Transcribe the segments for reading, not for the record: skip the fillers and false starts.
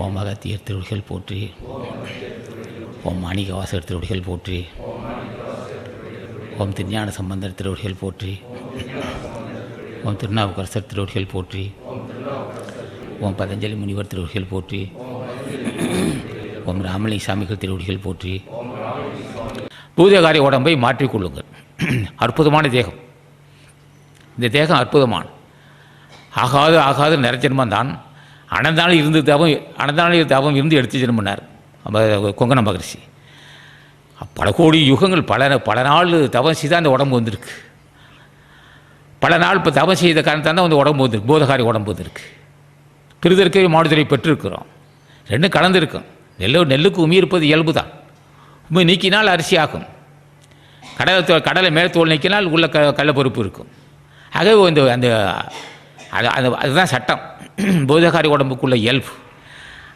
ஓம் அகத்தியர் திருவடிகள் போற்றி. ஓம் மாணிக்கவாசகர் திருவடிகள் போற்றி. ஓம் திருஞான சம்பந்தர் திருவடிகள் போற்றி. ஓம் திருநாவுக்கரசர் திருவடிகள் போற்றி. ஓம் பதஞ்சலி முனிவர் திருவடிகள் போற்றி. ஓம் ராமலிங்க சாமிகள் திருவடிகள் போற்றி. பூதகாரி உடம்பை மாற்றிக்கொள்ளுங்கள். அற்புதமான தேகம். இந்த தேகம் அற்புதமான ஆகாது நிறஜென்மந்தான். அனந்தாலும் இருந்து தவம் இருந்து எடுத்து ஜென்மனார் கொங்கண மகரிஷி. பல கோடி யுகங்கள் பல நாள் தவம் செய்தால் அந்த உடம்பு வந்திருக்கு. பல நாள் இப்போ தவம் செய்த காரணத்தான் தான் அந்த உடம்பு வந்திருக்கு. பூதகாரி உடம்பு வந்திருக்கு. பிரிதற்கே மாடுதலை பெற்றிருக்கிறோம். ரெண்டும் கலந்துருக்கும். நெல்லுக்கு உமி இருப்பது இயல்பு தான். உண்மை நீக்கினால் அரிசி ஆகும். கடலை மேலே தோல் நீக்கினால் உள்ள கடலை பொறுப்பு இருக்கும். ஆகவே அந்த அதுதான் சட்டம். பூதகாரி உடம்புக்குள்ள இயல்பு.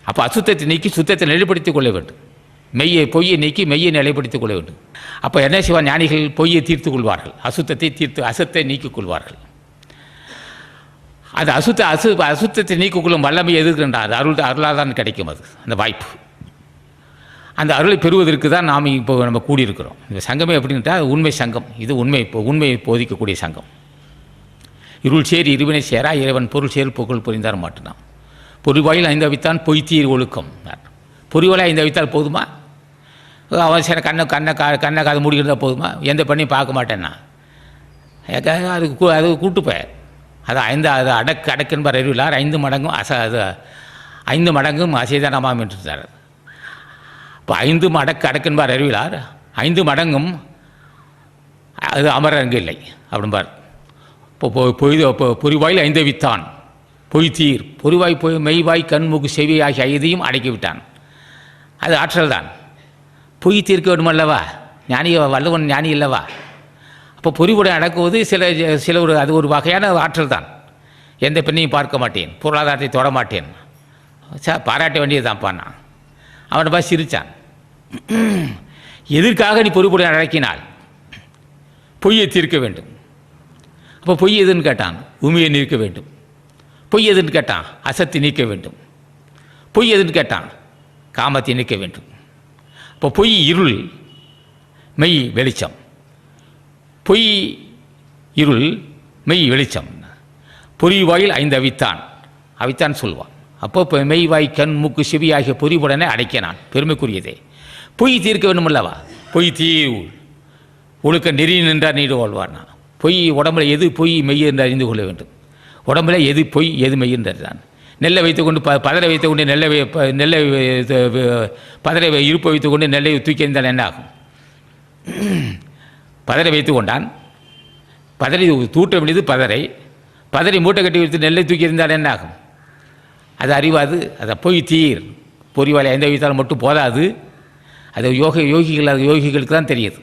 அப்போ அசுத்தத்தை நீக்கி சுத்தத்தை நிலைப்படுத்திக் கொள்ள வேண்டும். பொய்யை நீக்கி மெய்யை நிலைப்படுத்திக் கொள்ள வேண்டும். அப்போ என்ன செய்வார்? ஞானிகள் பொய்யை தீர்த்து கொள்வார்கள், அசுத்தத்தை நீக்கிக் கொள்வார்கள். அது அசுத்தத்தை நீக்கிக்கொள்ளும் வல்லமை எதுக்குன்றார்? அருளால் தான் கிடைக்கும். அது அந்த வாய்ப்பு. அந்த அருளை பெறுவதற்கு தான் நாம் இப்போ நம்ம கூடியிருக்கிறோம். இந்த சங்கமே எப்படின்ட்டால் அது உண்மை சங்கம். இது உண்மையை போதிக்கக்கூடிய சங்கம். இருள் சேர் இருவினை சேரா இறைவன் பொருள் சேர் புகழ் புரிந்தார் மாட்டினான். பொறிவாயில் ஐந்தவித்தான் பொய்த்தீர் ஒழுக்கம். பொறிவாயில் ஐந்தவித்தால் போதுமா? அவன் சரி கண்ணை காது மூடிக்கிறதா போதுமா? எந்த பண்ணியும் பார்க்க மாட்டேன்னா அது கூட்டுப்பேன். அது அடக்கென்பர் அறிவிலார் 5 மடங்கும் 5 மடங்கும் அசைதானமாம் என்றார். இப்போ 5 அடக்கென்பார் அறிவிலார் 5 மடங்கும் அது அமரங்கு இல்லை அப்படின்பார். இப்போ பொறிவாயில் 5 வித்தான் பொய்த்தீர். பொறிவாய் மெய்வாய் கண்முகு செவி ஆகிய 5ஐயும் அடக்கிவிட்டான். அது ஆற்றல் தான். பொய் தீர்க்க வேண்டுமல்லவா? வல்லவன் ஞானி இல்லவா? அப்போ பொறிவுடன் அடக்குவது சில அது ஒரு வகையான ஆற்றல் தான். எந்த பெண்ணையும் பார்க்க மாட்டேன், பொருளாதாரத்தை தொட மாட்டேன், பாராட்ட வேண்டியது தான் பண்ணா. அவனை பார்த்து சிரித்தான். எதற்காக நீ பொறிவுடன் அடக்கினால்? பொய்யை தீர்க்க வேண்டும். அப்போ பொய் எதுன்னு கேட்டான்? உண்மையை நீக்க வேண்டும். பொய் எதுன்னு கேட்டான்? அசத்தை நீக்க வேண்டும். பொய் எதுன்னு கேட்டான்? காமத்தை நீக்க வேண்டும். இப்போ பொய் இருள், மெய் வெளிச்சம். பொய் இருள், மெய் வெளிச்சம். பொறிவாயில் 5 அவித்தான் சொல்வான். அப்போ மெய்வாய் கண் மூக்கு செவி ஆகிய பொறிவுடனே அடைக்கினான். பெருமைக்குரியதே. பொய் தீர்க்க வேண்டும் அல்லவா? பொய் தீர் ஒழுக்க நெறி நின்றார் நீடு வாழ்வார்னா. பொய் உடம்புல எது பொய் மெய் என்று அறிந்து கொள்ள வேண்டும். உடம்புல எது பொய் எது மெய் என்றான். நெல்லை வைத்துக்கொண்டு பதரை வைத்துக்கொண்டு நெல்லை பதரை இருப்பை வைத்துக்கொண்டு நெல்லை தூக்கி எறிந்தால் என்ன ஆகும்? பதரை வைத்து கொண்டான். பதரை தூட்ட வேண்டியது பதரை மூட்டை கட்டி வைத்து நெல்லை தூக்கி எறிந்தால் என்ன ஆகும்? அது அறிவாது. அதை பொய் தீர் பொறிவாலை 5 வைத்தால் மட்டும் போதாது. அது யோகிகளுக்கு தான் தெரியுது.